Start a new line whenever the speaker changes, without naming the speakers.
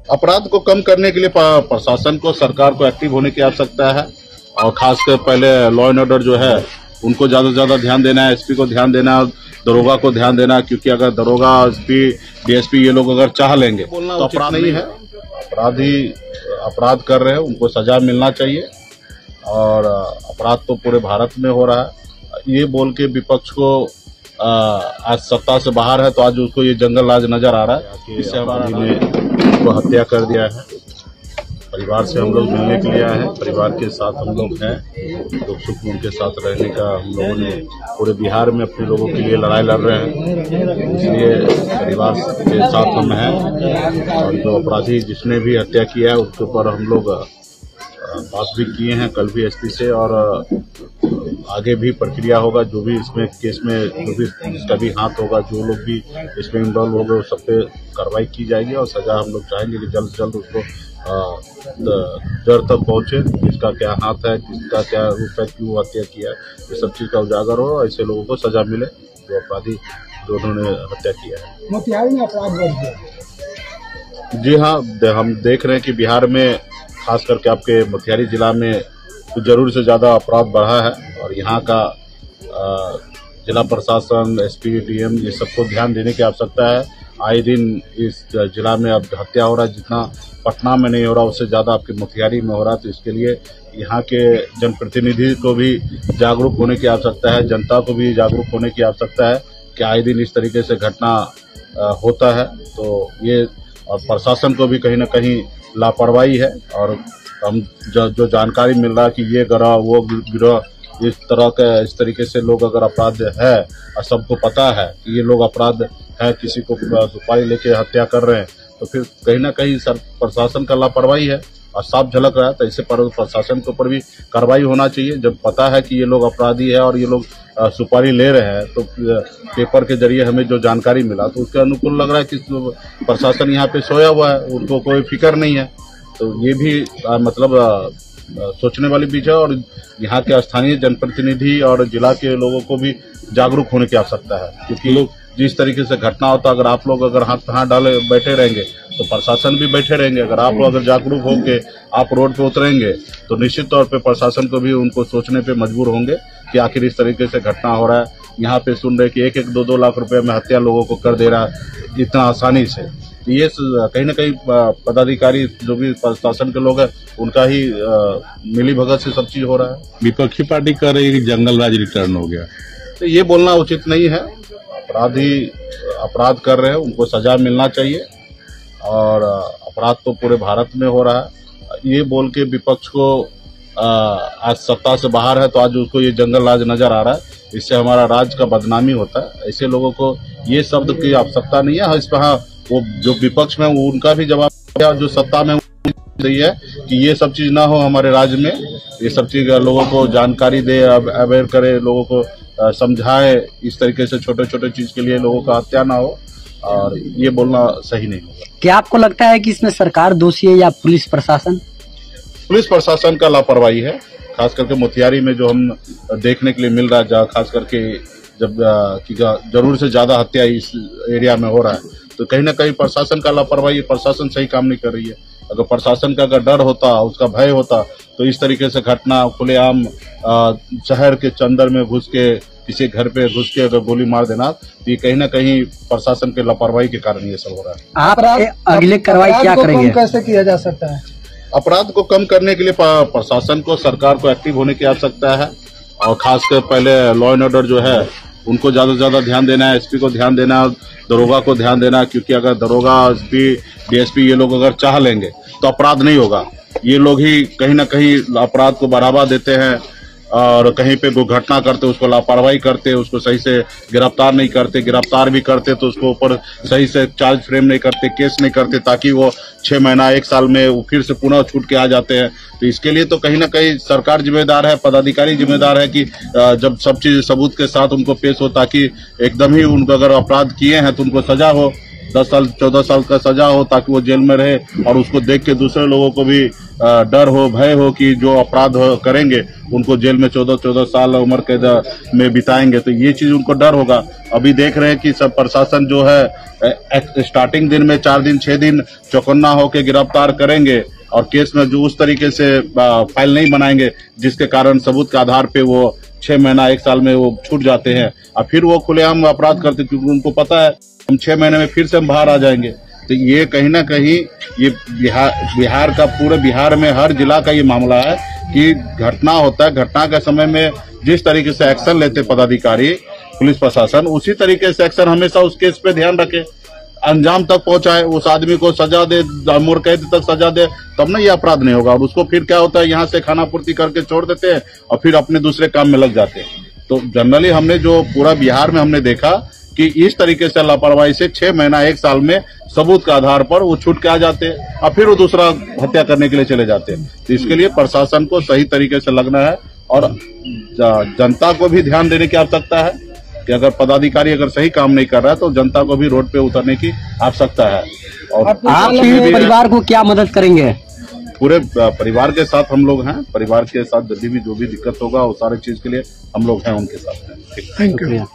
अपराध को कम करने के लिए प्रशासन को, सरकार को एक्टिव होने की आवश्यकता है और खासकर पहले लॉ एंड ऑर्डर जो है उनको ज्यादा से ज्यादा ध्यान देना है, एसपी को ध्यान देना है, दरोगा को ध्यान देना है, क्योंकि अगर दरोगा, एसपी, डीएसपी ये लोग अगर चाह लेंगे तो अपराध नहीं है। अपराधी अपराध कर रहे हैं, उनको सजा मिलना चाहिए और अपराध तो पूरे भारत में हो रहा है। ये बोल के विपक्ष को आज सत्ता से बाहर है तो आज उसको ये जंगल राज नजर आ रहा है। इससे हमारे ने उसको हत्या कर दिया है। परिवार से हम लोग मिलने के लिए आए हैं, परिवार के साथ हम लोग हैं, दुख सुख में उनके साथ रहने का हम लोगों ने पूरे बिहार में अपने लोगों के लिए लड़ाई लड़ रहे हैं, इसलिए परिवार के साथ हम हैं। और जो अपराधी जिसने भी हत्या किया है उसके ऊपर हम लोग बात भी किए हैं कल भी एसपी से, और आगे भी प्रक्रिया होगा। जो भी इसमें केस में जो भी जिसका भी हाथ होगा, जो लोग भी इसमें इन्वॉल्व हो गए, उस सब पे कार्रवाई की जाएगी और सजा हम लोग चाहेंगे कि जल्द से जल्द उसको जड़ तक पहुंचे, किसका क्या हाथ है, किसका क्या रूप है, क्यों हत्या किया है, ये सब चीज का उजागर हो, ऐसे लोगों को सजा मिले जो अपराधी जो उन्होंने हत्या किया है।
मोतिहारी में अपराध बढ़ गया।
जी हाँ, हम देख रहे हैं कि बिहार में खास करके आपके मोतिहारी जिला में कुछ जरूर से ज्यादा अपराध बढ़ा है और यहाँ का जिला प्रशासन, एसपी, डीएम ये सबको ध्यान देने की आवश्यकता है। आए दिन इस जिला में अब हत्या हो रहा है, जितना पटना में नहीं हो रहा उससे ज्यादा आपके मोतिहारी में हो रहा है। तो इसके लिए यहाँ के जनप्रतिनिधि को भी जागरूक होने की आवश्यकता है, जनता को भी जागरूक होने की आवश्यकता है कि आए दिन इस तरीके से घटना होता है। तो ये और प्रशासन को भी कहीं ना कहीं लापरवाही है और हम जो जानकारी मिल रहा है कि ये गिरोह वो गिरोह इस तरह का इस तरीके से लोग अगर अपराध है और सबको पता है कि ये लोग अपराध है, किसी को सुपारी लेके हत्या कर रहे हैं, तो फिर कहीं ना कहीं प्रशासन का लापरवाही है और साफ झलक रहा है। तो इससे प्रशासन के ऊपर भी कार्रवाई होना चाहिए। जब पता है कि ये लोग अपराधी है और ये लोग सुपारी ले रहे हैं, तो पेपर के जरिए हमें जो जानकारी मिला तो उसके अनुकूल लग रहा है कि प्रशासन यहाँ पे सोया हुआ है, उनको कोई फिक्र नहीं है। तो ये भी मतलब सोचने वाली बीच है और यहाँ के स्थानीय जनप्रतिनिधि और जिला के लोगों को भी जागरूक होने की आवश्यकता है, क्योंकि लोग जिस तरीके से घटना होता है, अगर आप लोग अगर हाथ डाले बैठे रहेंगे तो प्रशासन भी बैठे रहेंगे। अगर आप लोग अगर जागरूक होंगे, आप रोड पे उतरेंगे तो निश्चित तौर पे प्रशासन को भी उनको सोचने पे मजबूर होंगे कि आखिर इस तरीके से घटना हो रहा है। यहाँ पे सुन रहे कि 1-1, 2-2 लाख रुपए में हत्या लोगों को कर दे रहा है इतना आसानी से। ये कहीं ना कहीं पदाधिकारी जो भी प्रशासन के लोग हैं उनका ही मिली भगत से सब चीज हो रहा है।
विपक्षी पार्टी कह रही है कि जंगल राज रिटर्न हो गया,
तो ये बोलना उचित नहीं है। अपराधी अपराध कर रहे हैं, उनको सजा मिलना चाहिए और अपराध तो पूरे भारत में हो रहा है। ये बोल के विपक्ष को आज सत्ता से बाहर है तो आज उसको ये जंगल राज नजर आ रहा है। इससे हमारा राज्य का बदनामी होता है। ऐसे लोगों को ये शब्द की आवश्यकता नहीं है। इस पर हाँ, वो जो विपक्ष में उनका भी जवाब दिया, जो सत्ता में सही है कि ये सब चीज ना हो हमारे राज्य में। ये सब चीज लोगों को जानकारी दे, अवेयर करे, लोगों को समझाए, इस तरीके से छोटे छोटे चीज के लिए लोगों का हत्या ना हो, और ये बोलना सही नहीं होगा।
क्या आपको लगता है कि इसमें सरकार दोषी है या पुलिस प्रशासन?
पुलिस प्रशासन का लापरवाही है। खास करके मोतिहारी में जो हम देखने के लिए मिल रहा है, जहाँ खास करके जब जरूर से ज्यादा हत्या इस एरिया में हो रहा है, तो कहीं ना कहीं प्रशासन का लापरवाही, प्रशासन सही काम नहीं कर रही है। अगर प्रशासन का अगर डर होता, उसका भय होता, तो इस तरीके से घटना खुलेआम शहर के अंदर में घुस के किसी घर पे घुस के अगर गोली मार देना, तो ये कहीं ना कहीं प्रशासन के लापरवाही के कारण ये सब हो रहा है।
आप अगले कार्रवाई क्या करेंगे? कैसे किया जा सकता है?
अपराध को कम करने के लिए प्रशासन को, सरकार को एक्टिव होने की आवश्यकता है और खासकर पहले लॉ एंड ऑर्डर जो है उनको ज्यादा से ज्यादा ध्यान देना है, एसपी को ध्यान देना है, दरोगा को ध्यान देना है, क्योंकि अगर दरोगा, एसपी, डीएसपी ये लोग अगर चाह लेंगे तो अपराध नहीं होगा। ये लोग ही कहीं ना कहीं अपराध को बढ़ावा देते हैं और कहीं पे दुर्घटना करते उसको लापरवाही करते, उसको सही से गिरफ्तार नहीं करते, गिरफ्तार भी करते तो उसको ऊपर सही से चार्ज फ्रेम नहीं करते, केस नहीं करते, ताकि वो 6 महीना 1 साल में वो फिर से पुनः छूट के आ जाते हैं। तो इसके लिए तो कहीं ना कहीं सरकार जिम्मेदार है, पदाधिकारी जिम्मेदार है कि जब सब चीज सबूत के साथ उनको पेश हो, ताकि एकदम ही उनको अगर अपराध किए हैं तो उनको सजा हो। 10 साल 14 साल का सजा हो ताकि वो जेल में रहे और उसको देख के दूसरे लोगों को भी डर हो, भय हो कि जो अपराध करेंगे उनको जेल में 14 साल उम्र कैद में बिताएंगे, तो ये चीज उनको डर होगा। अभी देख रहे हैं कि सब प्रशासन जो है स्टार्टिंग दिन में 4 दिन 6 दिन चौकन्ना होकर गिरफ्तार करेंगे और केस में जो उस तरीके से फाइल नहीं बनाएंगे जिसके कारण सबूत के आधार पे वो 6 महीना 1 साल में वो छूट जाते हैं और फिर वो खुलेआम अपराध करते, क्योंकि उनको पता है हम 6 महीने में फिर से हम बाहर आ जाएंगे। तो ये कहीं ना कहीं ये बिहार का, पूरे बिहार में हर जिला का ये मामला है कि घटना होता है, घटना के समय में जिस तरीके से एक्शन लेते पदाधिकारी पुलिस प्रशासन, उसी तरीके से एक्शन हमेशा उस केस पे ध्यान रखे, अंजाम तक पहुंचाए, उस आदमी को सजा दे, उम्र कैद तक सजा दे, तब ना ये अपराध नहीं होगा। और उसको फिर क्या होता है, यहाँ से खाना पूर्ति करके छोड़ देते हैं और फिर अपने दूसरे काम में लग जाते हैं। तो जनरली हमने जो पूरा बिहार में हमने देखा कि इस तरीके से लापरवाही से 6 महीना 1 साल में सबूत के आधार पर वो छूट के आ जाते हैं और फिर वो दूसरा हत्या करने के लिए चले जाते हैं। तो इसके लिए प्रशासन को सही तरीके से लगना है और जनता को भी ध्यान देने की आवश्यकता है कि अगर पदाधिकारी अगर सही काम नहीं कर रहा है तो जनता को भी रोड पे उतरने की आवश्यकता है। और
आप परिवार को क्या मदद करेंगे?
पूरे परिवार के साथ हम लोग हैं, परिवार के साथ जो भी दिक्कत होगा वो सारे चीज के लिए हम लोग हैं उनके साथ हैं।
Thank you.